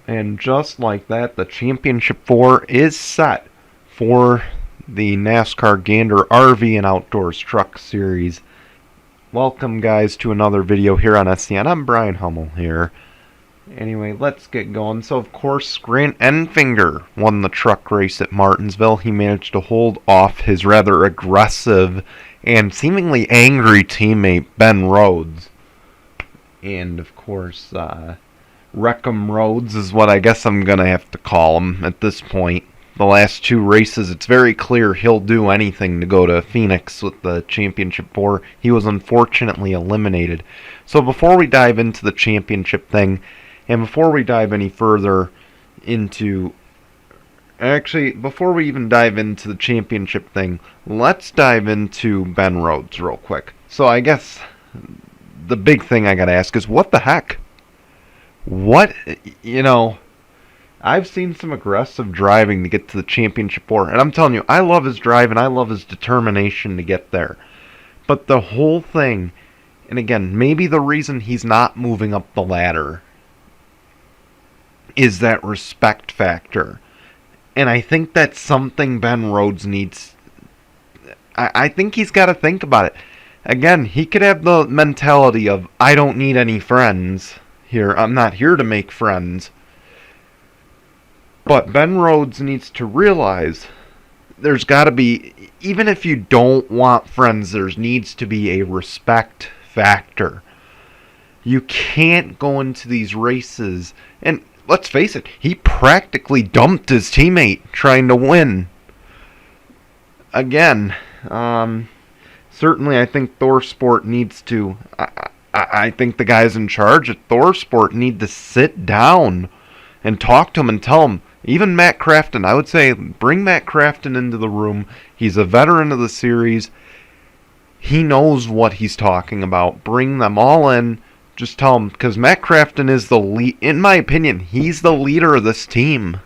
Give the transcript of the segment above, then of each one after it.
And just like that, the Championship 4 is set for the NASCAR Gander RV and Outdoors Truck Series. Welcome, guys, to another video here on SCN. I'm Brian Hummel here. Anyway, let's get going. So, of course, Grant Enfinger won the truck race at Martinsville. He managed to hold off his rather aggressive and seemingly angry teammate, Ben Rhodes. And, of course, Wreckham Rhodes is what I guess I'm going to have to call him at this point. The last two races, it's very clear he'll do anything to go to Phoenix with the Championship 4. He was unfortunately eliminated. So before we dive into the championship thing, and before we dive any further into... Actually, before we even dive into the championship thing, let's dive into Ben Rhodes real quick. So I guess the big thing I gotta ask is, what the heck? What, I've seen some aggressive driving to get to the Championship 4, and I'm telling you, I love his drive and I love his determination to get there. But the whole thing, and again, maybe the reason he's not moving up the ladder is that respect factor. And I think that's something Ben Rhodes needs. I think he's got to think about it. Again, he could have the mentality of, I don't need any friends here. I'm not here to make friends. But Ben Rhodes needs to realize there's got to be, even if you don't want friends, there needs to be a respect factor. You can't go into these races, and let's face it, he practically dumped his teammate trying to win. Again, certainly I think ThorSport needs to... I think the guys in charge at ThorSport need to sit down and talk to him and tell him, even Matt Crafton, I would say bring Matt Crafton into the room. He's a veteran of the series. He knows what he's talking about. Bring them all in. Just tell him, because Matt Crafton is the lead. In my opinion, he's the leader of this team.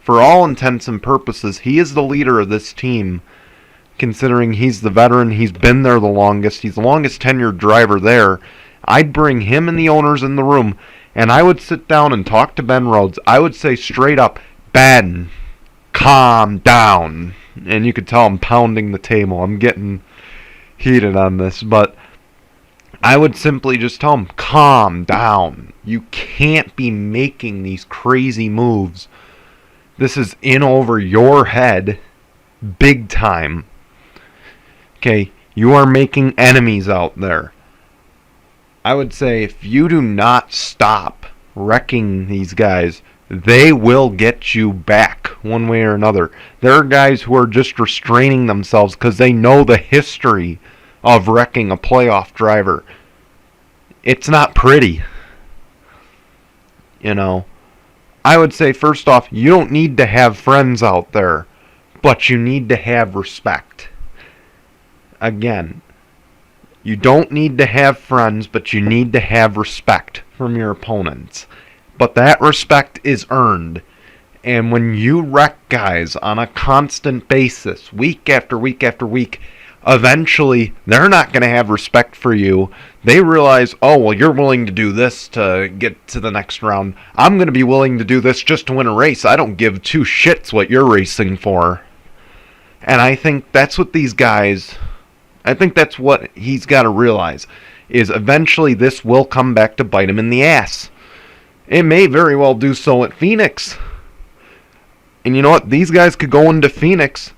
For all intents and purposes, he is the leader of this team. Considering he's the veteran, he's been there the longest, he's the longest tenured driver there. I'd bring him and the owners in the room, and I would sit down and talk to Ben Rhodes. I would say straight up, Ben, calm down. And you could tell I'm pounding the table. I'm getting heated on this, but I would simply just tell him, calm down. You can't be making these crazy moves. This is in over your head, big time. Okay, you are making enemies out there. I would say if you do not stop wrecking these guys, they will get you back one way or another. There are guys who are just restraining themselves because they know the history of wrecking a playoff driver. It's not pretty. I would say first off, you don't need to have friends out there, but you need to have respect. Again, you don't need to have friends, but you need to have respect from your opponents. But that respect is earned. And when you wreck guys on a constant basis, week after week after week, eventually they're not going to have respect for you. They realize, oh, well, you're willing to do this to get to the next round. I'm going to be willing to do this just to win a race. I don't give two shits what you're racing for. And I think that's what these guys... I think that's what he's got to realize, is eventually this will come back to bite him in the ass. It may very well do so at Phoenix. And you know what? These guys could go into Phoenix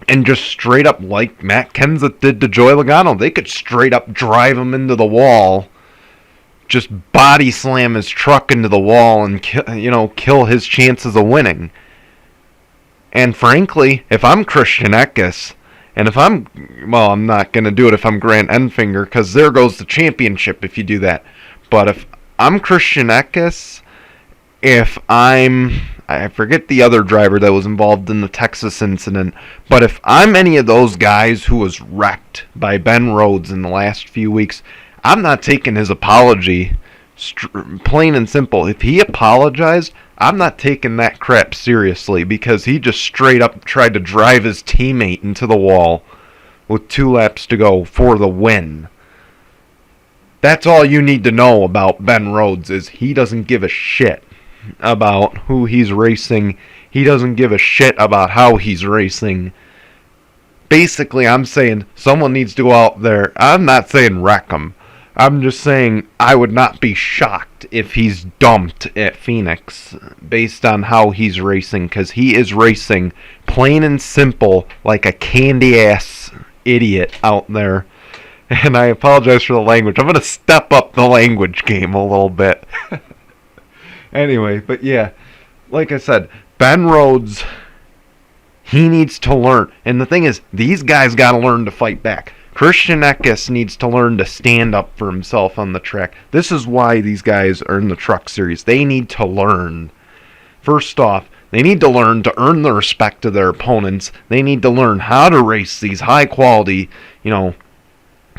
and just straight up, like Matt Kenseth did to Joey Logano, they could straight up drive him into the wall, just body slam his truck into the wall and kill his chances of winning. And frankly, if I'm Christian Eckes, and if I'm not going to do it if I'm Grant Enfinger, because there goes the championship if you do that. But if I'm Christian Eckes, I forget the other driver that was involved in the Texas incident, but if I'm any of those guys who was wrecked by Ben Rhodes in the last few weeks, I'm not taking his apology. Plain and simple. If he apologized, I'm not taking that crap seriously, because he just straight up tried to drive his teammate into the wall with 2 laps to go for the win. That's all you need to know about Ben Rhodes is he doesn't give a shit about who he's racing. He doesn't give a shit about how he's racing. Basically, I'm saying someone needs to go out there. I'm not saying wreck him. I'm just saying I would not be shocked if he's dumped at Phoenix based on how he's racing, because he is racing plain and simple like a candy-ass idiot out there. And I apologize for the language. I'm going to step up the language game a little bit. Anyway, but yeah, like I said, Ben Rhodes, he needs to learn. And the thing is, these guys got to learn to fight back. Christian Eckes needs to learn to stand up for himself on the track. This is why these guys are in the Truck Series. They need to learn. First off, they need to learn to earn the respect of their opponents. They need to learn how to race these high-quality,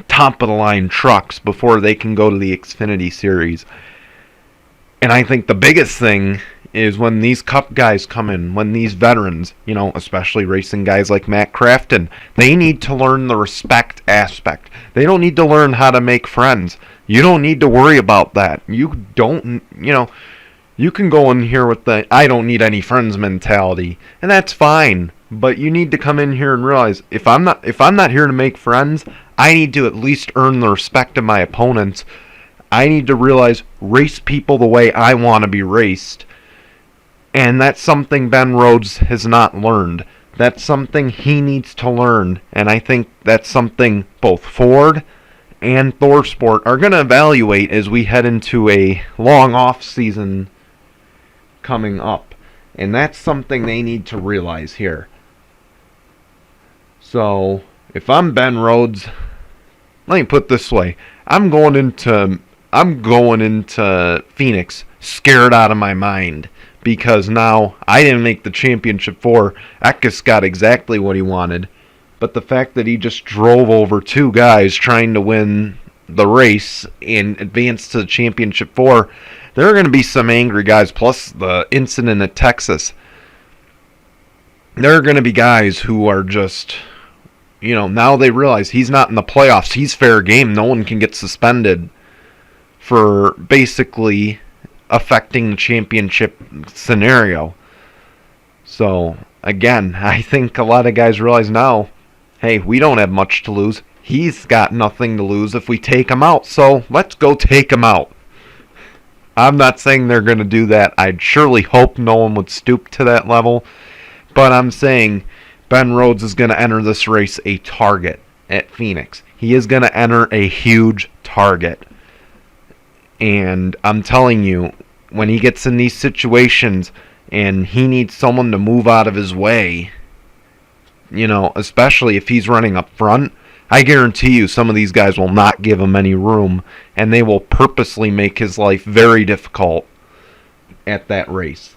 top-of-the-line trucks before they can go to the Xfinity Series. And I think the biggest thing is when these Cup guys come in, when these veterans, especially racing guys like Matt Crafton, they need to learn the respect aspect. They don't need to learn how to make friends. You don't need to worry about that. You don't, you can go in here with the I don't need any friends mentality, and that's fine. But you need to come in here and realize if I'm not here to make friends, I need to at least earn the respect of my opponents. I need to realize race people the way I want to be raced. And that's something Ben Rhodes has not learned. That's something he needs to learn. And I think that's something both Ford and ThorSport are going to evaluate as we head into a long off season coming up. And that's something they need to realize here. So, if I'm Ben Rhodes, let me put it this way. I'm going into Phoenix scared out of my mind. Because now I didn't make the championship 4. Eckes got exactly what he wanted. But the fact that he just drove over 2 guys trying to win the race and advance to the championship 4, there are going to be some angry guys. Plus the incident at Texas. There are going to be guys who are just, now they realize he's not in the playoffs. He's fair game. No one can get suspended for basically affecting the championship scenario. So, again, I think a lot of guys realize now, hey, we don't have much to lose. He's got nothing to lose if we take him out. So, let's go take him out. I'm not saying they're going to do that. I'd surely hope no one would stoop to that level. But I'm saying Ben Rhodes is going to enter this race a target at Phoenix. He is going to enter a huge target. And I'm telling you, when he gets in these situations and he needs someone to move out of his way, especially if he's running up front, I guarantee you some of these guys will not give him any room, and they will purposely make his life very difficult at that race.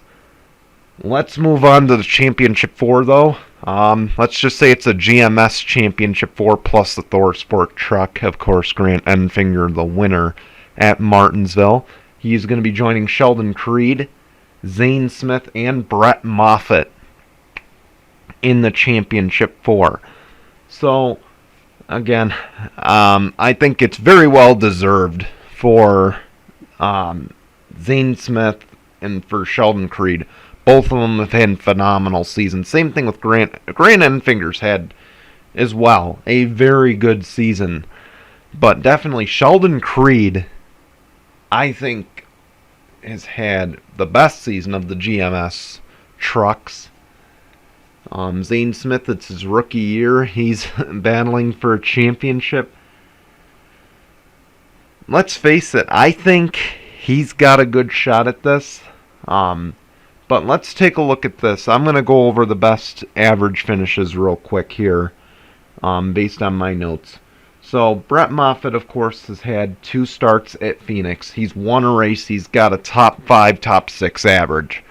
Let's move on to the Championship 4, though. Let's just say it's a GMS Championship 4 plus the ThorSport truck. Of course, Grant Enfinger, the winner at Martinsville. He's going to be joining Sheldon Creed, Zane Smith, and Brett Moffitt in the Championship 4. So, again, I think it's very well deserved for Zane Smith and for Sheldon Creed. Both of them have had phenomenal seasons. Same thing with Grant. Grant Enfinger's had as well a very good season. But definitely Sheldon Creed, I think, has had the best season of the GMS trucks. Zane Smith, it's his rookie year. He's battling for a championship. Let's face it, I think he's got a good shot at this. But let's take a look at this. I'm going to go over the best average finishes real quick here, based on my notes. So, Brett Moffitt, of course, has had 2 starts at Phoenix. He's won a race. He's got a top 5, top 6 average.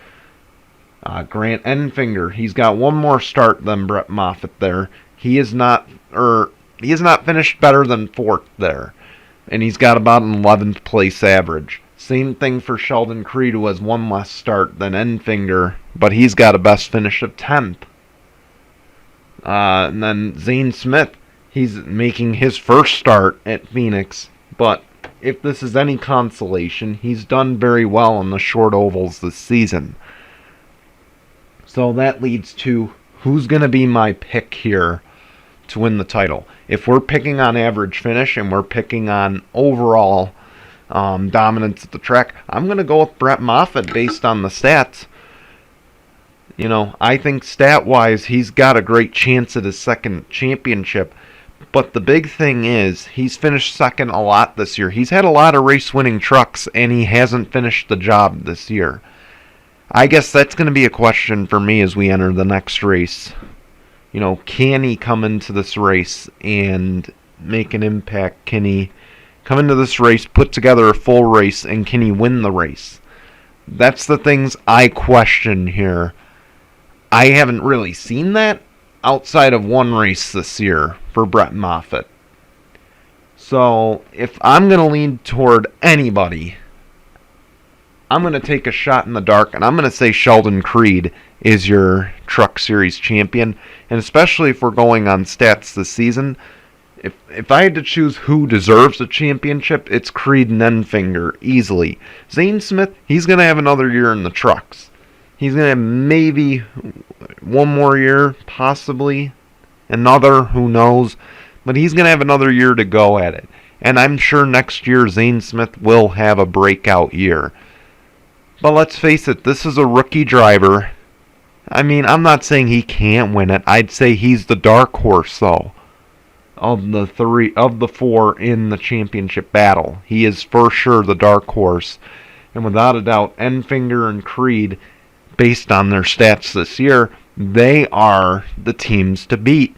Grant Enfinger, he's got 1 more start than Brett Moffitt there. He has not finished better than 4th there. And he's got about an 11th place average. Same thing for Sheldon Creed, who has 1 less start than Enfinger, but he's got a best finish of 10th. And then Zane Smith, he's making his first start at Phoenix, but if this is any consolation, he's done very well in the short ovals this season. So that leads to who's going to be my pick here to win the title. If we're picking on average finish and we're picking on overall dominance at the track, I'm going to go with Brett Moffitt based on the stats. You know, I think stat-wise, he's got a great chance at his second championship. But the big thing is, he's finished second a lot this year. He's had a lot of race-winning trucks, and he hasn't finished the job this year. I guess that's going to be a question for me as we enter the next race. You know, can he come into this race and make an impact? Can he come into this race, put together a full race, and can he win the race? That's the things I question here. I haven't really seen that outside of one race this year for Brett Moffitt. So, if I'm going to lean toward anybody, I'm going to take a shot in the dark, and I'm going to say Sheldon Creed is your Truck Series champion. And especially if we're going on stats this season, if I had to choose who deserves a championship, it's Creed and Enfinger, easily. Zane Smith, he's going to have another year in the trucks. He's going to have maybe one more year, possibly another, who knows. But he's going to have another year to go at it. And I'm sure next year Zane Smith will have a breakout year. But let's face it, this is a rookie driver. I mean, I'm not saying he can't win it. I'd say he's the dark horse, though, of the four in the championship battle. He is for sure the dark horse. And without a doubt, Enfinger and Creed, based on their stats this year, they are the teams to beat.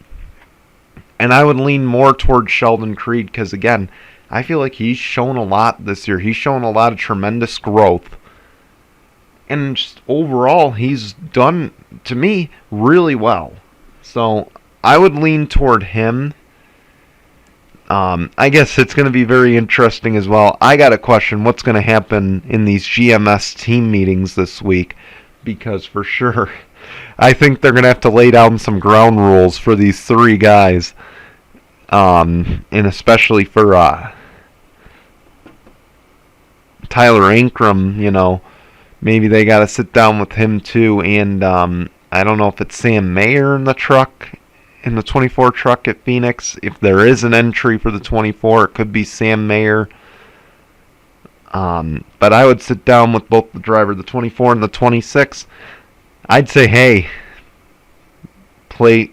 And I would lean more towards Sheldon Creed because, again, I feel like he's shown a lot this year. He's shown a lot of tremendous growth. And just overall, he's done, to me, really well. So I would lean toward him. I guess it's going to be very interesting as well. I got a question. What's going to happen in these GMS team meetings this week? Because for sure, I think they're going to have to lay down some ground rules for these three guys. And especially for Tyler Ankrum, you know. Maybe they got to sit down with him too. And I don't know if it's Sam Mayer in the truck, in the 24 truck at Phoenix. If there is an entry for the 24, it could be Sam Mayer. But I would sit down with both the driver, the 24 and the 26. I'd say, hey, play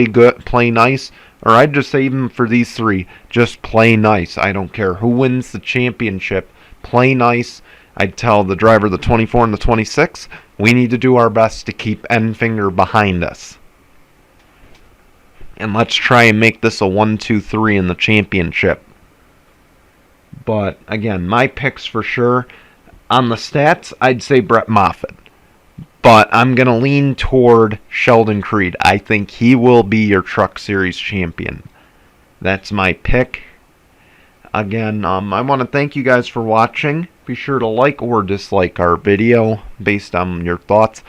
good, play nice. Or I'd just say, even for these three, just play nice. I don't care who wins the championship. Play nice. I'd tell the driver, the 24 and the 26, we need to do our best to keep Enfinger behind us. And let's try and make this a 1-2-3 in the championship. But, again, my picks for sure. On the stats, I'd say Brett Moffitt. But I'm going to lean toward Sheldon Creed. I think he will be your Truck Series champion. That's my pick. Again, I want to thank you guys for watching. Be sure to like or dislike our video based on your thoughts.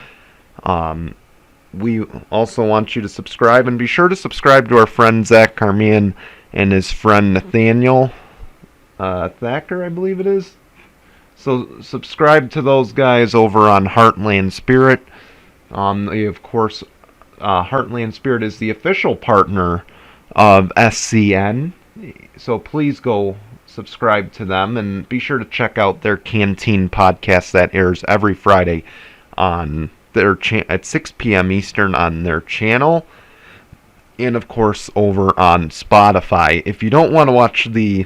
We also want you to subscribe, and be sure to subscribe to our friend Zach Carmian and his friend Nathaniel Thacker, I believe it is. So subscribe to those guys over on Heartland Spirit. Of course, Heartland Spirit is the official partner of SCN. So please go subscribe to them, and be sure to check out their Canteen podcast that airs every Friday on their at 6 p.m. Eastern on their channel, and of course over on Spotify. If you don't want to watch the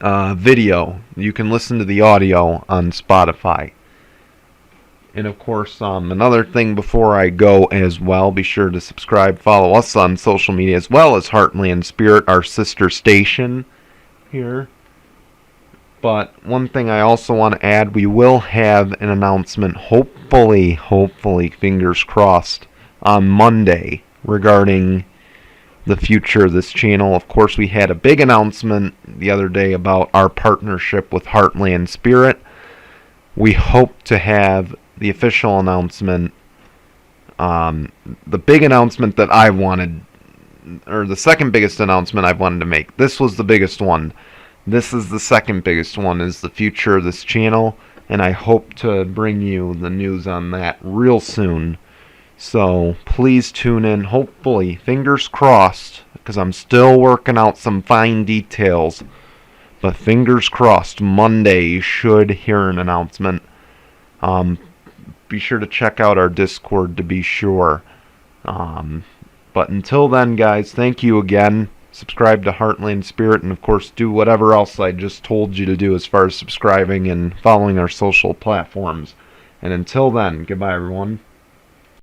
video, you can listen to the audio on Spotify. And of course, another thing before I go as well, be sure to subscribe, follow us on social media, as well as Heartland Spirit, our sister station here. But one thing I also want to add, we will have an announcement, hopefully, fingers crossed, on Monday regarding the future of this channel. Of course, we had a big announcement the other day about our partnership with Heartland Spirit. We hope to have the official announcement, the big announcement that I wanted, or the second biggest announcement I've wanted to make. This was the biggest one This is the second biggest one, is the future of this channel, and I hope to bring you the news on that real soon. So please tune in, hopefully, fingers crossed, because I'm still working out some fine details. But fingers crossed, Monday you should hear an announcement. Be sure to check out our Discord to be sure. But until then, guys, thank you again. Subscribe to Heartland Spirit, and of course do whatever else I just told you to do as far as subscribing and following our social platforms. And until then, goodbye everyone.